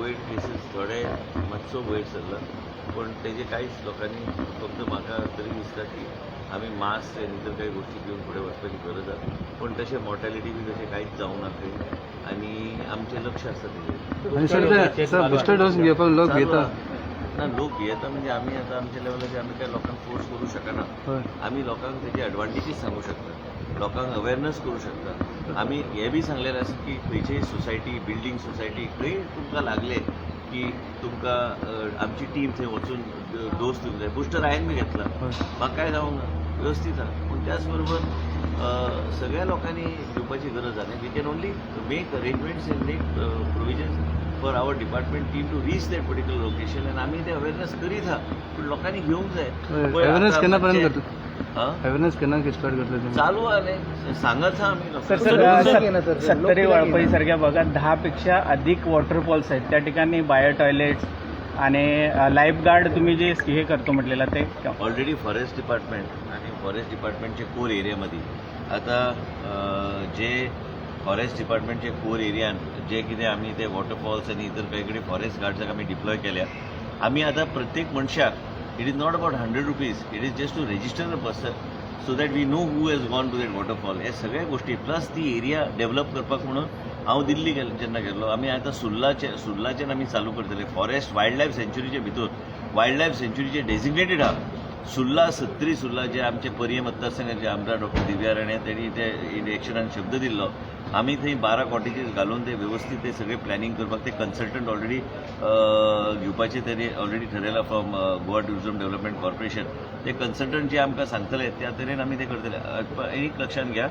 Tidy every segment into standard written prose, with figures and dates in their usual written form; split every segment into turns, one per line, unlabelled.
Covid cases थोडे मातसो वयर सरला पण तेजे कांयच लोकांनी फक्त म्हाका तरी दिसता की आमी मास्क आनी इतर काही गोष्टी घेवन फुडें वचपाची गरज आसा पण तशें मॉर्टॅलिटी बी तशें कांयच जावं ना खंय आनी आमचें लक्ष आसा तेजेर
आणि सर बुस्टर डोस घेवपाक लोक घेता
ना लोक घेता म्हणजे आमी आतां आमच्या लेवलाचेर आमी काय लोकांक फोर्स करूं शकना
हय
आमी लोकांक तेजे एडवांटेजीस सांगू शकता लोकांक अवेरनस करूं शकता आमी हें बी सांगलेलें आसा की खंयचीय सोसायटी बिल्डींग सोसायटी खंय तुमकां लागले की तुमकां आमची टीम थंय वचून डोस दिवंक जाय बुस्टर हांवें बी घेतला म्हाका काय जावंक ना व्यवस्थीत आहा पूण त्याच बरोबर सगळ्या लोकांनी घेवपाची गरज आहा we can only make arrangements and make provisions for our department team to reach that particular location आनी आमी ते अवेरनस करीत आहा पूण लोकांनी घेवंक जाय
अवेरनेस केन्ना पर्यंत करता अवेरनेस केन्ना स्टार्ट करता
चालू आहा न्ही सांगत आहा आमी
सत्तरी वाळपई सारख्या भागात 10 पेक्षा अधिक वॉटरफॉल्स आहेत त्या ठिकाणी बायो टॉयलेट्स आणि लाईफ गार्ड तुम्ही जे हे करतो म्हटलेलं ते
ऑलरेडी फॉरेस्ट डिपार्टमेंट आणि फॉरेस्ट डिपार्टमेंटचे कोर एरियामध्ये आता जे फॉरेस्ट डिपार्टमेंटचे कोर एरियान जे कितें आमी ते वॉटरफॉल्स आनी इतर काही कडेन फॉरेस्ट गार्ड्साक आमी डिप्लॉय केल्या आमी आतां प्रत्येक मनशाक it is not about 100 rupees it is just to register the person so that we know who has gone to that waterfall हे सगळ्या गोष्टी प्लस ती एरिया डेव्हलप करपाक म्हणून हांव दिल्ली जेन्ना गेल्लो आमी आतां सुर्लाच्यान आमी चालू करतले फॉरेस्ट वायल्ड लायफ सेंच्युरीचे भितर वायल्ड लायफ सेंच्युरीचे डेजिग्नेटेड आहा सुर्ला सत्तरी सुर्ला जे आमचे पर्ये मतदारसंघाचे आमदार डॉक्टर दिव्या राणे त्यांनी ते इलेक्शनान शब्द दिल्लो आमी थंय 12 कॉटेजीस घालून ते व्यवस्थीत ते सगळे प्लॅनिंग करपाक ते कन्सल्टंट ऑलरेडी घेवपाचे तेणी ऑलरेडी ठरयला from Goa tourism development corporation ते कन्सल्टंट जे आमकां सांगतले त्या तरेन आमी ते करतले एक लक्षात घ्या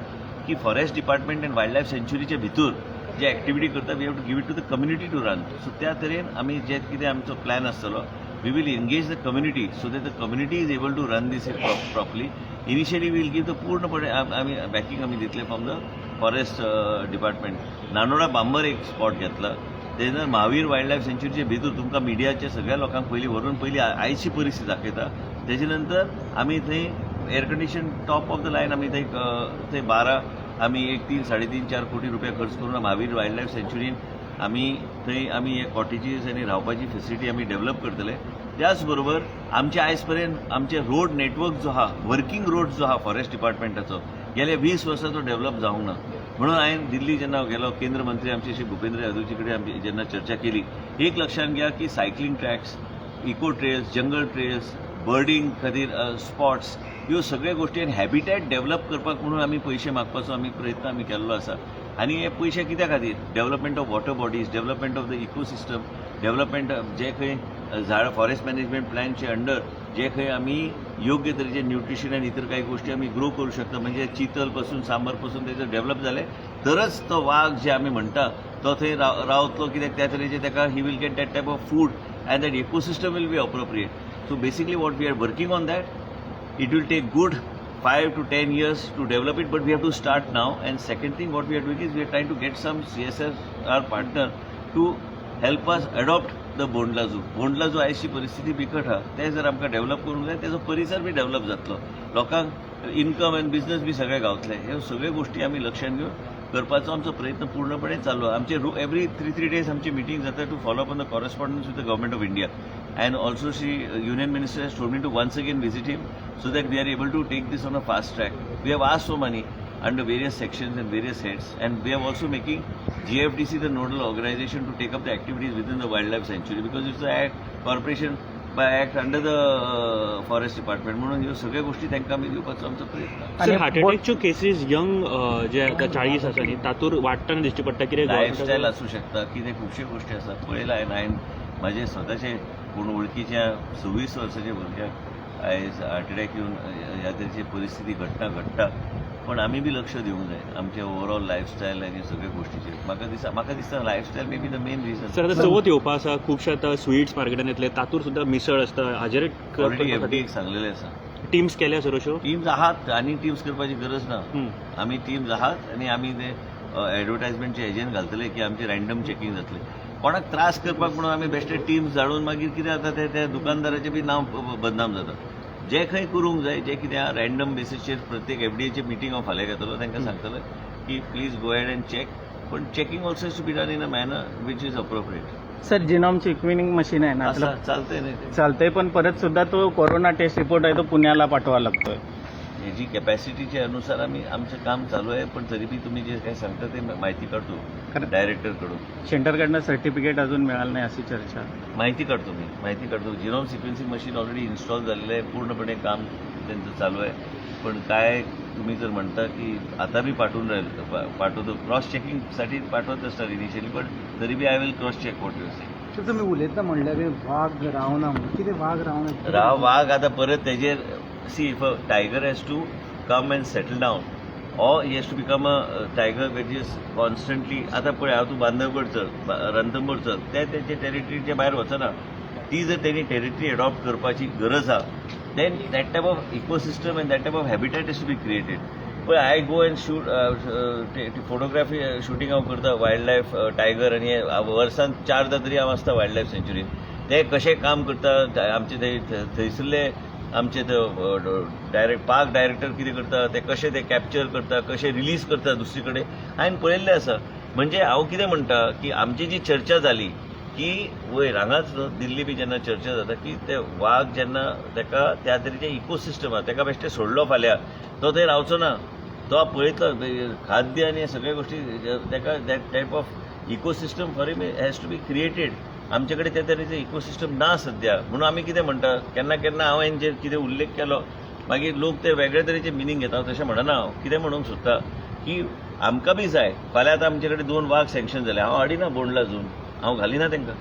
की forest department and wild life सेंच्युरीचे भितर जे एक्टिविटी करता we have to give it to the community to run so त्या तरेन आमी जे कितें आमचो प्लॅन आसतलो we will engage the community so that the community is able to run this properly. Initially we will give the पूर्णपणे आम्ही backing आम्ही दितले from the forest department Nanoda Bambar एक स्पॉट घेतला तेन्ना महावीर वायल्ड लायफ सेंच्युरीचे भितर तुमकां मिडियाच्या सगळ्या लोकांक पयलीं व्हरून पयलीं आयची परिस्थिती दाखयता तेजे नंतर आमी थंय air condition top of the line आमी थंय 12 आमी 3-3.5-4 कोटी रुपया खर्च करून महावीर वायल्ड लायफ सेंच्युरीन आमी थंय आमी हे कॉटेजीस आनी रावपाची फेसिलिटी आमी डेव्हलप करतले त्याच बरोबर आमचे आयज पर्यंत आमचे रोड नेटवर्क जो आहा वर्किंग रोड जो आहा फॉरेस्ट डिपार्टमेंटाचो गेल्या 20 वर्सां तो डेव्हलप जावंक ना म्हणून हांवें दिल्ली जेन्ना गेलो केंद्र मंत्री आमचे श्री भुपेंद्र यादवजी कडेन आमी जेन्ना चर्चा केली एक लक्षात घ्या की सायकलिंग ट्रॅक्स इको ट्रेल्स जंगल ट्रेल्स बर्डिंग खातीर स्पॉट्स ह्यो सगळ्यो गोश्टी आनी हॅबिटॅट डेव्हलप करपाक म्हणून आमी पयशे मागपाचो आमी प्रयत्न आमी केल्लो आसा आनी हे पयशे कित्या खातीर development of water bodies development of the ecosystem development जे खंय झाड फॉरेस्ट मॅनेजमेंट प्लॅनचे अंडर जे खंय आमी योग्य तरेचे न्यूट्रिशन आनी इतर काही गोष्टी आमी ग्रो करूं शकता म्हणजे चितल पासून सांबर पासून तेजो डेव्हलप जाले तरच तो वाघ जे आमी म्हणटा तो थंय रावतलो कित्याक त्या तरेचे ताका he will get that type of food and that ecosystem will be appropriate so basically what we are working on that it will take good 5 to 10 years to develop it, but we have to start now. And second thing, what we are doing is we are trying to get some CSR partner to help us adopt the Bondla Zoo. Bondla Zoo आयची परिस्थिती बिकट हा ते जर आमकां develop करूंक जाय तेजो परिसर बी डेव्हलप जातलो लोकांक इन्कम आनी बिझनेस बी सगळे गावतले ह्यो सगळ्यो गोष्टी आमी लक्षात घेवन करपाचो आमचो प्रयत्न पूर्णपणे चालू आहा आमचे एवरी 3 days आमची मिटींग जाता to follow up on the correspondence with the government of India and also Union Minister has told me to once again visit him so that we are able to take this on a fast track. We have asked for money under various sections and various heads and we are also making GFDC the nodal organization to take up the activities within the wildlife sanctuary because it's a corporation by act under the forest department म्हणून ह्यो सगळ्यो गोष्टी तांकां आमी दिवपाचो आमचो प्रयत्न
sir heart अटॅकच्यो cases young जे आता 40 आसा न्ही तातूंत वाडटाना दिश्टी पडटा कितें
लायफस्टायल आसूं शकता कितें खुबश्यो गोश्टी आसात पळयला हांवें म्हाजे स्वताचे कोण वळखीच्या 26 वर्साच्या भुरग्याक आयज हार्ट अटॅक येवन ह्या तरेची परिस्थिती घडटा पण आमी बी लक्ष दिवंक जाय आमचे ओवरऑल लायफस्टायल आनी सगळ्यो गोश्टीचेर म्हाका दिसता lifestyle may be the main reason
sir आतां चवथ येवपा आसा खुबशे आतां स्वीट्स मार्केटान येतले तातूंत सुद्दां मिसळ आसता हाजेर
ऑलरेडी एफडीएक सांगलेलें आसा
टीम्स केल्या सर अश्यो
टीम्स आहात आनी टीम्स करपाची गरज ना आमी टीम्स आहात आनी आमी ते एडवर्टायजमेंटचे एजंट घालतले की आमचे रँडम चेकिंग जातले कोणाक त्रास करपाक म्हणून आमी बेश्टे टीम्स धाडून मागीर कितें जाता त्या दुकानदाराचें बी नांव बदनाम जाता जे खंय करूंक जाय जे कितें रँडम बेसिसचेर प्रत्येक एफडीएचे मिटींग हांव फाल्यां घेतलो तांकां सांगतले की please go ahead and check पण checking also to be done in a manner which is appropriate
sir जिनॉमची इक्विनिंग मशीन आहे ना
असं चालतंय नाही ते.
चालतंय, पण परत सुद्धा तो कोरोना टेस्ट रिपोर्ट आहे तो पुण्याला पाठवावा लागतोय.
हे जी कॅपॅसिटीच्या अनुसार आमचं काम चालू आहे, पण तरी बी तुम्ही जे काही सांगता ते माहिती काढतो डायरेक्टरकडून.
सेंटरकडनं सर्टिफिकेट अजून मिळालं नाही अशी चर्चा.
माहिती काढतो. Genome sequencing machine already install झालेलं आहे, पूर्णपणे काम त्यांचं चालू आहे. पण काय तुम्ही जर म्हणता की आता बी पाठवतो क्रॉस चेकिंगसाठी पाठवत असणार इनिशियली, पण तरी बी I will cross check what you say.
तर तुम्ही उलयता म्हणल्यार वाघ रावना म्हणून कितें वाघ रावना
वाघ आता परत तेजेर see if a tiger has to come and settle down or he has to become a tiger which is constantly. आता पळय हांव तूं बांदवगड चल, रणथंबोर चल, तेंचे टेरिटरीच्या भायर वचना. ती जर त्यांनी टेरिटरी एडॉप्ट करपाची गरज आहा, then that type of ecosystem and that type of habitat is to be created. But I go and shoot photography shooting हांव करता वायल्ड लायफ टायगर, आनी वर्सान 4दा तरी हांव आसता वायल्ड लायफ सेंच्युरीन. ते कशें काम करता आमचे थंयसरले आमचे पार्क डायरेक्टर कितें करता, ते कशें ते कॅप्चर करता, कशें रिलीज करता दुसरे कडेन हांवें पळयल्लें आसा. म्हणजे हांव कितें म्हणटा की आमची जी चर्चा जाली की वयर हांगाच दिल्ली बी जेन्ना चर्चा जाता की ते वाघ जेन्ना ताका त्या तरेचे इकोसिस्टम आहा, ताका बेश्टें सोडलो फाल्यां तो थंय रावचो ना. तो पळयतलो खाद्य आनी सगळ्या गोश्टी ताका that type of ecosystem for him has to be created. आमचे कडेन त्या तरेचे इकोसिस्टम ना सद्या. म्हणून आमी कितें म्हणटा, केन्ना हांवें जे कितें उल्लेख केलो मागीर लोक ते वेगळे तरेचे मिनींग घेता. तशें म्हणना हांव. कितें म्हणूंक सोदता की आमकां बी जाय. फाल्यां आतां आमचे कडेन 2 वाघ सँक्शन जाले, हांव हाडिना बोंडला अजून, हांव घालिना तांकां.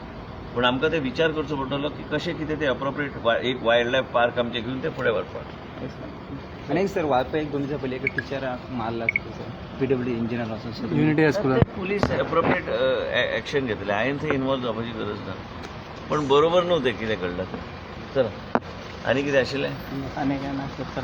पूण आमकां ते विचार करचो पडटलो की कशें कितें ते अप्रोप्रिएट एक वायल्ड लायफ पार्क आमचे घेवन ते फुडें व्हरपाक.
आणि सर वाळपय 1-2 दिसा पयलीं एका टिचराक मारला सर PWD इंजिनियर वचून युनिटी हायस्कुलार.
पुलीस अप्रोप्रिएट ॲक्शन घेतले. हांवें थंय इन्वॉल्व जावपाची गरज ना. पण बरोबर न्हू तें कितें घडलां. चला आनी कितें आशिल्लें?
आणि काय ना सर.